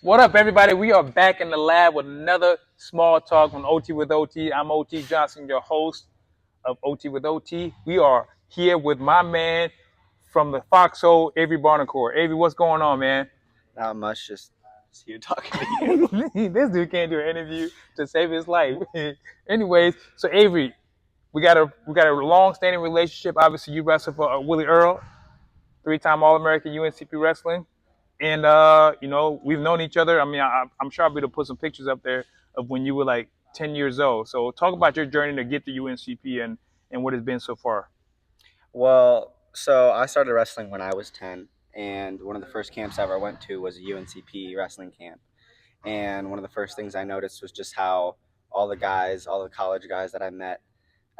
What up, everybody? We are back in the lab with another small talk on OT with OT. I'm OT Johnson, your host of OT with OT. We are here with my man from the foxhole, Avery Buonocore. Avery, what's going on, man? Not much, just you talking to you. This dude can't do an interview to save his life. Anyways, so Avery, we got a long-standing relationship. Obviously, you wrestle for Willie Earl, three-time All-American UNCP wrestling. And we've known each other. I mean, I'm sure I'll be able to put some pictures up there of when you were like 10 years old. So talk about your journey to get to UNCP and what it's been so far. Well, so I started wrestling when I was 10, and one of the first camps I ever went to was a UNCP wrestling camp. And one of the first things I noticed was just how all the college guys that I met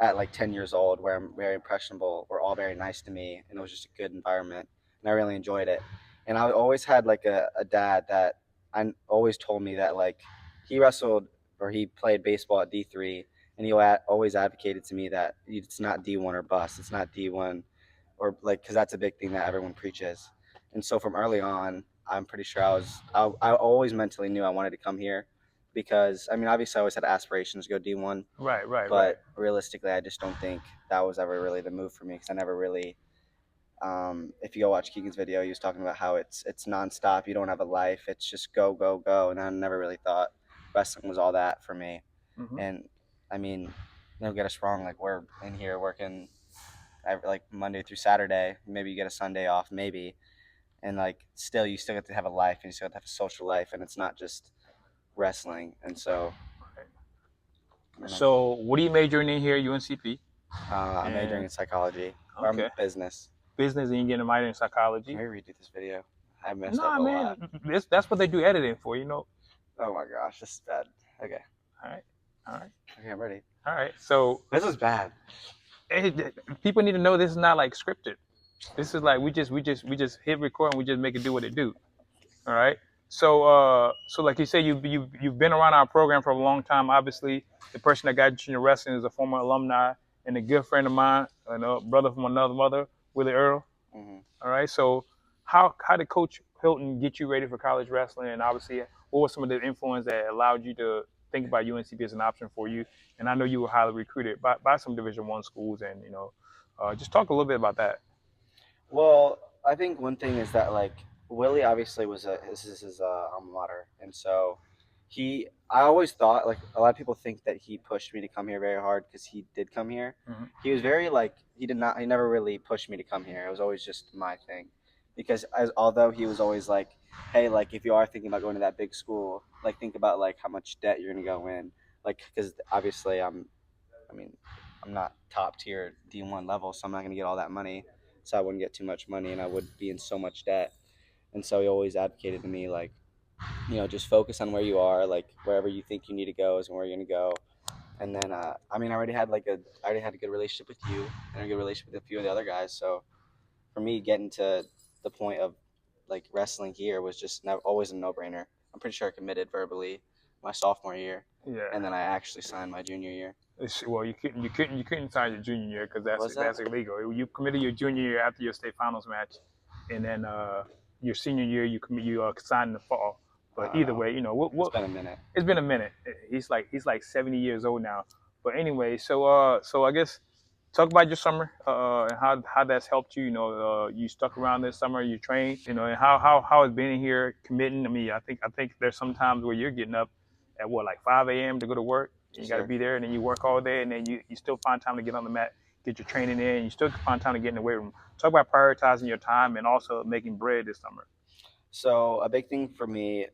at like 10 years old, where I'm very impressionable, were all very nice to me, and it was just a good environment, and I really enjoyed it. And I always had like a dad that always told me that like he wrestled or he played baseball at D3, and he always advocated to me that it's not D1 or bust, it's not D1 or like, because that's a big thing that everyone preaches. And so from early on, I'm pretty sure I always mentally knew I wanted to come here, because I mean, obviously I always had aspirations to go D1, Right. but realistically, I just don't think that was ever really the move for me, because I never really. If you go watch Keegan's video, he was talking about how it's nonstop. You don't have a life. It's just go, go, go. And I never really thought wrestling was all that for me. Mm-hmm. And I mean, don't get us wrong. Like, we're in here working like Monday through Saturday. Maybe you get a Sunday off, maybe. And like, you still get to have a life, and you still have to have a social life, and it's not just wrestling. And so. So what are you majoring in here at UNCP? I'm majoring in psychology. Okay. Or business. Business, and you getting a minor in psychology. Can we redo this video? I messed up a lot. That's what they do editing for, you know. Oh my gosh, this is bad. Okay. All right. Okay, I'm ready. All right. So this is bad. People need to know this is not like scripted. This is like we just hit record and we just make it do what it do. All right. So like you said, you've been around our program for a long time. Obviously, the person that got you into wrestling is a former alumni and a good friend of mine, and a brother from another mother, Willie Earl. Mm-hmm. All right. So how did Coach Hilton get you ready for college wrestling? And obviously, what was some of the influence that allowed you to think about UNCP as an option for you? And I know you were highly recruited by some Division I schools, and just talk a little bit about that. Well, I think one thing is that like Willie obviously this is his alma mater, and so I always thought, like, a lot of people think that he pushed me to come here very hard because he did come here. Mm-hmm. He was very like he never really pushed me to come here. It was always just my thing, because although he was always like, hey, like, if you are thinking about going to that big school, like, think about like how much debt you're gonna go in, like, because obviously I'm not top tier D1 level, so I'm not gonna get all that money, so I wouldn't get too much money and I would be in so much debt. And so he always advocated to me, like, just focus on where you are, like, wherever you think you need to go is where you're going to go. And then, I already had a good relationship with you and a good relationship with a few of the other guys. So for me, getting to the point of like wrestling here was just always a no-brainer. I'm pretty sure I committed verbally my sophomore year. Yeah. And then I actually signed my junior year. Well, you couldn't sign your junior year because that's illegal. You committed your junior year after your state finals match, and then your senior year you signed in the fall. But either way, it's been a minute. It's been a minute. He's like 70 years old now. But anyway, so I guess talk about your summer and how that's helped you. You stuck around this summer, you trained, and how it's been here committing. I mean, I think there's some times where you're getting up at like 5 a.m. to go to work. You got to be there, and then you work all day, and then you still find time to get on the mat, get your training in, and you still find time to get in the weight room. Talk about prioritizing your time and also making bread this summer. So a big thing for me,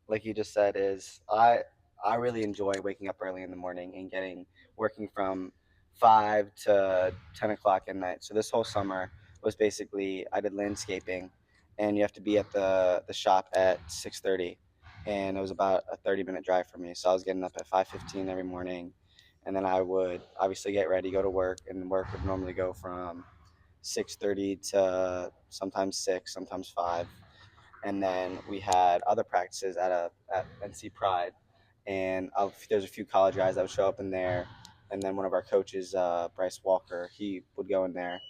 like you just said, is I really enjoy waking up early in the morning and working from 5 to 10 o'clock at night. So this whole summer was basically, I did landscaping, and you have to be at the shop at 6:30. And it was about a 30-minute drive for me. So I was getting up at 5:15 every morning, and then I would obviously get ready, go to work, and work would normally go from 6:30 to sometimes 6, sometimes 5. And then we had other practices at NC Pride, and there's a few college guys that would show up in there, and then one of our coaches, Bryce Walker, he would go in there,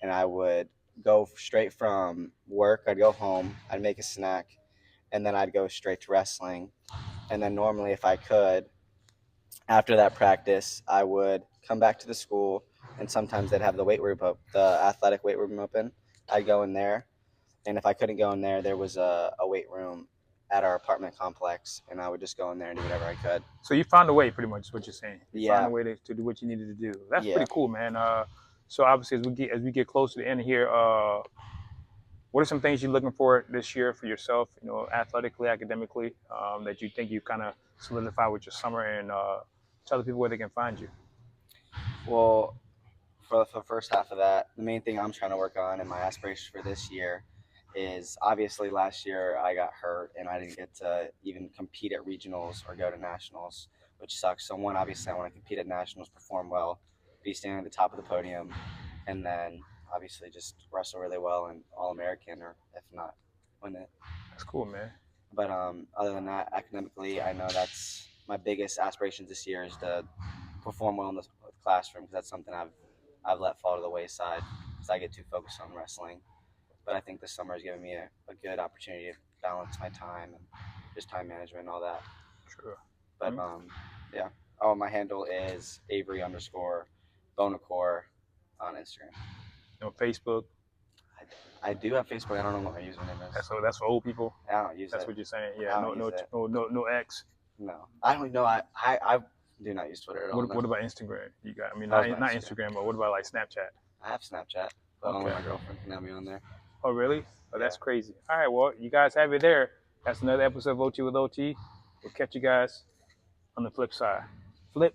and I would go straight from work. I'd go home, I'd make a snack, and then I'd go straight to wrestling. And then normally, if I could, after that practice, I would come back to the school, and sometimes they'd have the weight room the athletic weight room open. I'd go in there, and if I couldn't go in there, there was a weight room at our apartment complex, and I would just go in there and do whatever I could. So you found a way, pretty much, is what you're saying. You Yeah. found a way to do what you needed to do. That's Yeah. pretty cool, man. So obviously, as we get close to the end here, what are some things you're looking for this year for yourself? You know, athletically, academically, that you think you kind of solidify with your summer, and tell the people where they can find you. Well, for the first half of that, the main thing I'm trying to work on and my aspiration for this year is obviously last year I got hurt and I didn't get to even compete at regionals or go to nationals, which sucks. So one, obviously I want to compete at nationals, perform well, be standing at the top of the podium, and then obviously just wrestle really well and All-American, or if not, win it. That's cool, man. But other than that, academically, I know that's my biggest aspirations this year is to perform well in the classroom, because that's something I've let fall to the wayside because I get too focused on wrestling. But I think this summer has given me a good opportunity to balance my time and just time management and all that. Sure. But yeah. Oh, my handle is Avery_Buonocore on Instagram. You know, Facebook. I do have Facebook. I don't know what my username is. That's for old people. I don't use That's it. what you're saying. Yeah. No X. No, I don't know. I do not use Twitter at all. What about Instagram? You got? I mean, That not was my Instagram, but what about like Snapchat? I have Snapchat, but only my girlfriend can have me on there. Oh, really? Oh, that's crazy. All right, well, you guys have it there. That's another episode of OT with OT. We'll catch you guys on the flip side. Flip.